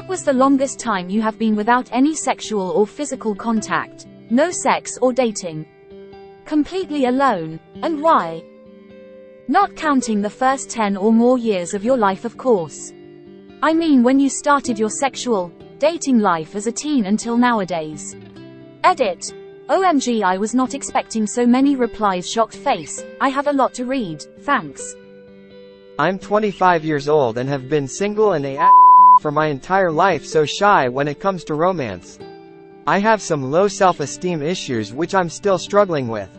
What was the longest time you have been without any sexual or physical contact? No sex or dating? Completely alone? And why? Not counting the first 10 or more years of your life, of course. I mean when you started your sexual, dating life as a teen until nowadays. Edit. OMG, I was not expecting so many replies. Shocked face. I have a lot to read, thanks. I'm 25 years old and have been single and for my entire life, so shy when it comes to romance. I have some low self-esteem issues which I'm still struggling with.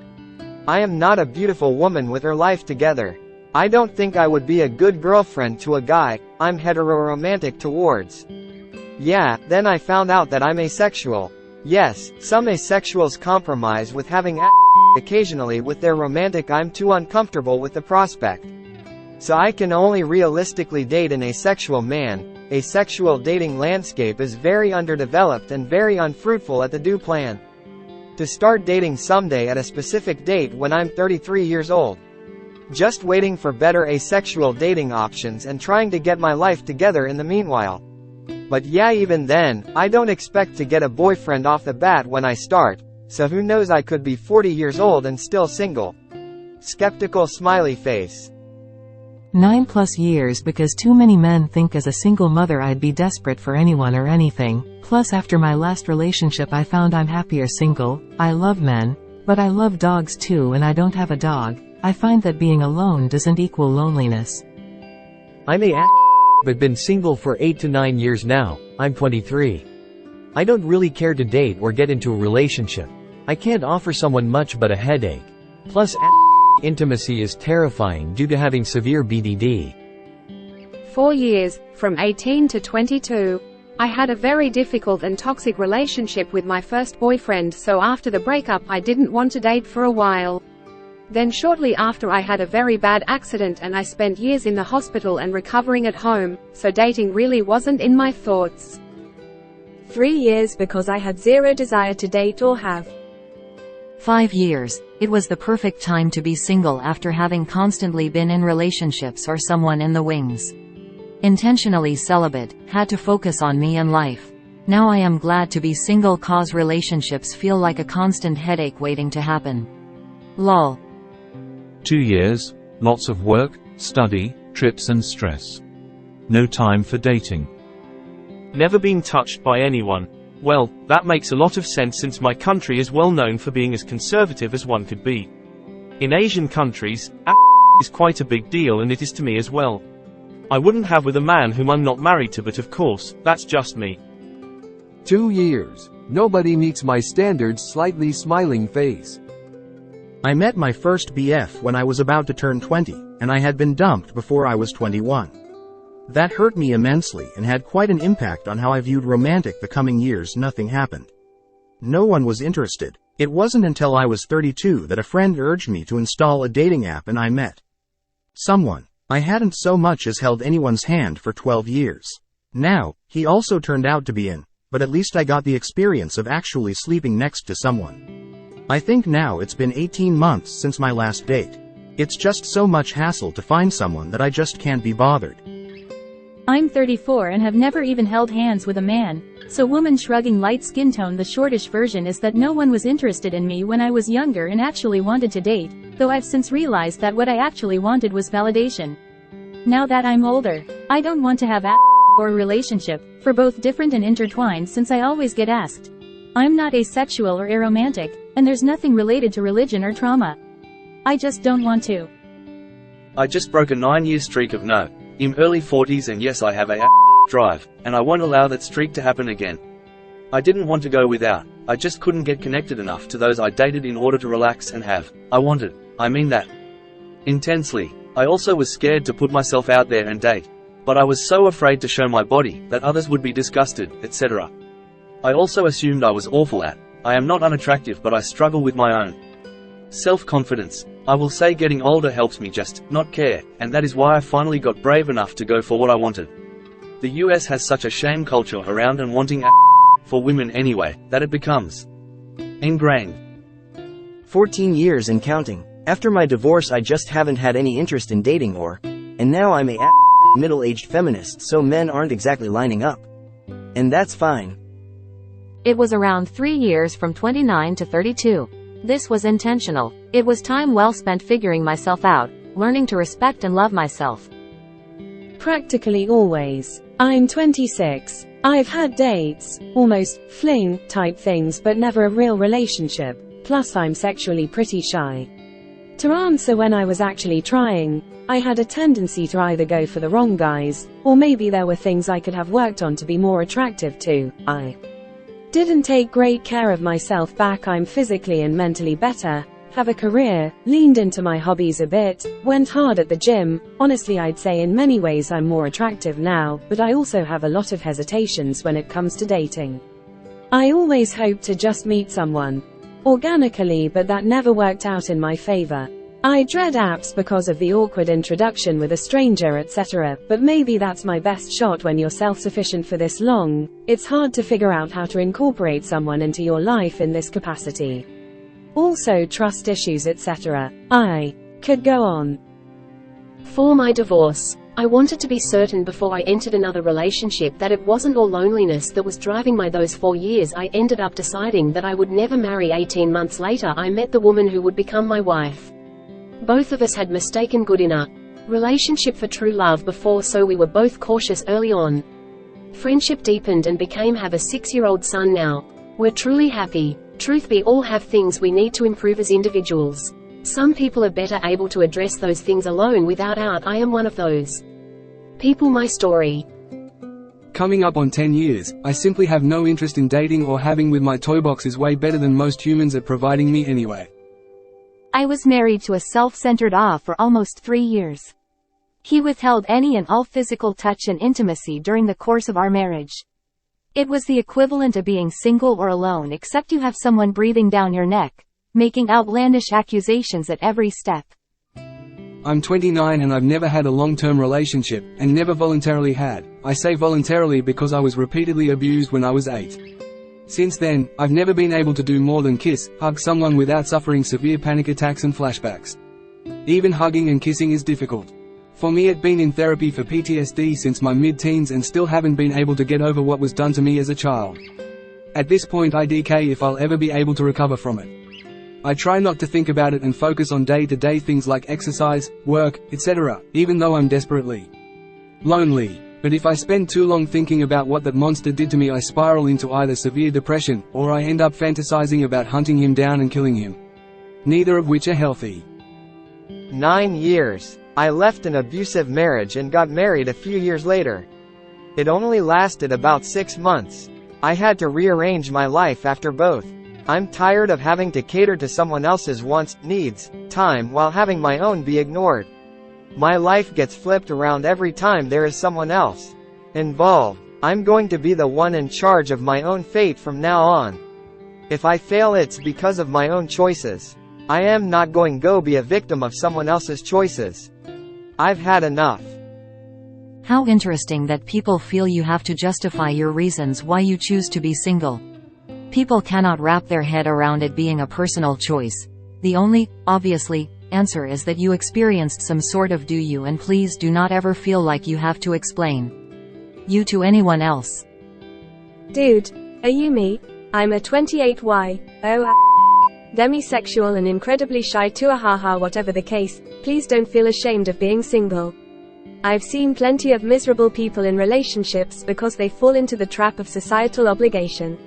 I am not a beautiful woman with her life together. I don't think I would be a good girlfriend to a guy I'm hetero-romantic towards. Yeah, then I found out that I'm asexual. Yes, some asexuals compromise with having occasionally with their romantic. I'm too uncomfortable with the prospect. So I can only realistically date an asexual man. Asexual dating landscape is very underdeveloped and very unfruitful at the do plan. To start dating someday at a specific date when I'm 33 years old. Just waiting for better asexual dating options and trying to get my life together in the meanwhile. But yeah, even then, I don't expect to get a boyfriend off the bat when I start, so who knows, I could be 40 years old and still single. Skeptical smiley face. 9+ years because too many men think as a single mother I'd be desperate for anyone or anything. Plus after my last relationship I found I'm happier single. I love men, but I love dogs too, and I don't have a dog. I find that being alone doesn't equal loneliness. I'm but been single for 8 to 9 years now. I'm 23. I don't really care to date or get into a relationship. I can't offer someone much but a headache. Plus intimacy is terrifying due to having severe BDD. 4 years, from 18 to 22. I had a very difficult and toxic relationship with my first boyfriend, so after the breakup I didn't want to date for a while. Then shortly after I had a very bad accident and I spent years in the hospital and recovering at home, so dating really wasn't in my thoughts. 3 years because I had zero desire to date or have. 5 years. It was the perfect time to be single after having constantly been in relationships or someone in the wings. Intentionally celibate, had to focus on me and life. Now I am glad to be single cause relationships feel like a constant headache waiting to happen. Lol. 2 years, lots of work, study, trips and stress. No time for dating. Never been touched by anyone. Well, that makes a lot of sense since my country is well known for being as conservative as one could be. In Asian countries, is quite a big deal, and it is to me as well. I wouldn't have with a man whom I'm not married to, but of course, that's just me. 2 years. Nobody meets my standards. Slightly smiling face. I met my first BF when I was about to turn 20, and I had been dumped before I was 21. That hurt me immensely and had quite an impact on how I viewed romantic. The coming years nothing happened. No one was interested. It wasn't until I was 32 that a friend urged me to install a dating app and I met someone. I hadn't so much as held anyone's hand for 12 years. Now, he also turned out to be in, but at least I got the experience of actually sleeping next to someone. I think now it's been 18 months since my last date. It's just so much hassle to find someone that I just can't be bothered. I'm 34 and have never even held hands with a man. So woman shrugging light skin tone. The shortish version is that no one was interested in me when I was younger and actually wanted to date, though I've since realized that what I actually wanted was validation. Now that I'm older, I don't want to have or a relationship, for both different and intertwined, since I always get asked. I'm not asexual or aromantic, and there's nothing related to religion or trauma. I just don't want to. I just broke a 9-year streak of no. I'm early 40s and yes, I have a drive, and I won't allow that streak to happen again. I didn't want to go without. I just couldn't get connected enough to those I dated in order to relax and have. I wanted. I mean that. Intensely. I also was scared to put myself out there and date. But I was so afraid to show my body, that others would be disgusted, etc. I also assumed I was awful at. I am not unattractive, but I struggle with my own self-confidence. I will say getting older helps me just not care, and that is why I finally got brave enough to go for what I wanted. The US has such a shame culture around and wanting for women anyway, that it becomes ingrained. 14 years and counting. After my divorce I just haven't had any interest in dating and now I'm a middle-aged feminist, so men aren't exactly lining up. And that's fine. It was around 3 years from 29 to 32. This was intentional. It was time well spent figuring myself out, learning to respect and love myself. Practically always. I'm 26. I've had dates, almost fling type things, but never a real relationship. Plus I'm sexually pretty shy. To answer when I was actually trying, I had a tendency to either go for the wrong guys, or maybe there were things I could have worked on to be more attractive to. I didn't take great care of myself back. I'm physically and mentally better, have a career, leaned into my hobbies a bit, went hard at the gym. Honestly, I'd say in many ways I'm more attractive now, but I also have a lot of hesitations when it comes to dating. I always hoped to just meet someone organically, but that never worked out in my favor. I dread apps because of the awkward introduction with a stranger, etc., but maybe that's my best shot when you're self-sufficient for this long. It's hard to figure out how to incorporate someone into your life in this capacity. Also trust issues, etc. I could go on. For my divorce, I wanted to be certain before I entered another relationship that it wasn't all loneliness that was driving my those 4 years. I ended up deciding that I would never marry. 18 months later I met the woman who would become my wife. Both of us had mistaken good in a relationship for true love before, so we were both cautious early on. Friendship deepened and became have a 6-year-old son now. We're truly happy. Truth be, all have things we need to improve as individuals. Some people are better able to address those things alone without out. I am one of those people. My story. Coming up on 10 years, I simply have no interest in dating or having with my toy box is way better than most humans at providing me anyway. I was married to a self-centered for almost 3 years. He withheld any and all physical touch and intimacy during the course of our marriage. It was the equivalent of being single or alone, except you have someone breathing down your neck, making outlandish accusations at every step. I'm 29 and I've never had a long-term relationship, and never voluntarily had. I say voluntarily because I was repeatedly abused when I was 8. Since then, I've never been able to do more than kiss, hug someone without suffering severe panic attacks and flashbacks. Even hugging and kissing is difficult. For me, I've been in therapy for PTSD since my mid-teens and still haven't been able to get over what was done to me as a child. At this point I DK if I'll ever be able to recover from it. I try not to think about it and focus on day-to-day things like exercise, work, etc., even though I'm desperately lonely. But if I spend too long thinking about what that monster did to me, I spiral into either severe depression, or I end up fantasizing about hunting him down and killing him. Neither of which are healthy. 9 years. I left an abusive marriage and got married a few years later. It only lasted about 6 months. I had to rearrange my life after both. I'm tired of having to cater to someone else's wants, needs, time while having my own be ignored. My life gets flipped around every time there is someone else involved. I'm going to be the one in charge of my own fate from now on. If I fail, it's because of my own choices. I am not going to go be a victim of someone else's choices. I've had enough. How interesting that people feel you have to justify your reasons why you choose to be single. People cannot wrap their head around it being a personal choice. The only, obviously, answer is that you experienced some sort of do you, and please do not ever feel like you have to explain you to anyone else. Dude, are you me? I'm a 28Y, demisexual and incredibly shy too. Haha, whatever the case, please don't feel ashamed of being single. I've seen plenty of miserable people in relationships because they fall into the trap of societal obligation.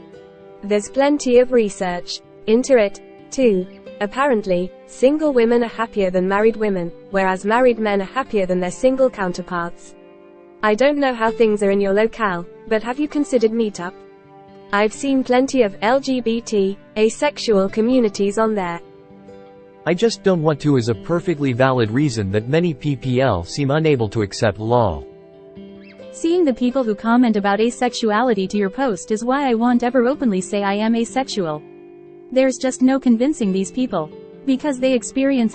There's plenty of research into it, too. Apparently, single women are happier than married women, whereas married men are happier than their single counterparts. I don't know how things are in your locale, but have you considered Meetup? I've seen plenty of LGBT, asexual communities on there. I just don't want to is a perfectly valid reason that many PPL seem unable to accept. Lol. Seeing the people who comment about asexuality to your post is why I won't ever openly say I am asexual. There's just no convincing these people. Because they experience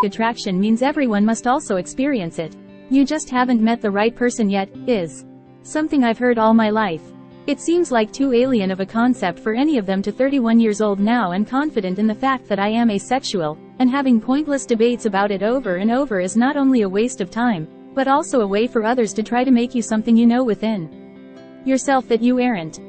attraction means everyone must also experience it. You just haven't met the right person yet, is something I've heard all my life. It seems like too alien of a concept for any of them to 31 years old now and confident in the fact that I am asexual, and having pointless debates about it over and over is not only a waste of time, but also a way for others to try to make you something you know within. yourself that you aren't.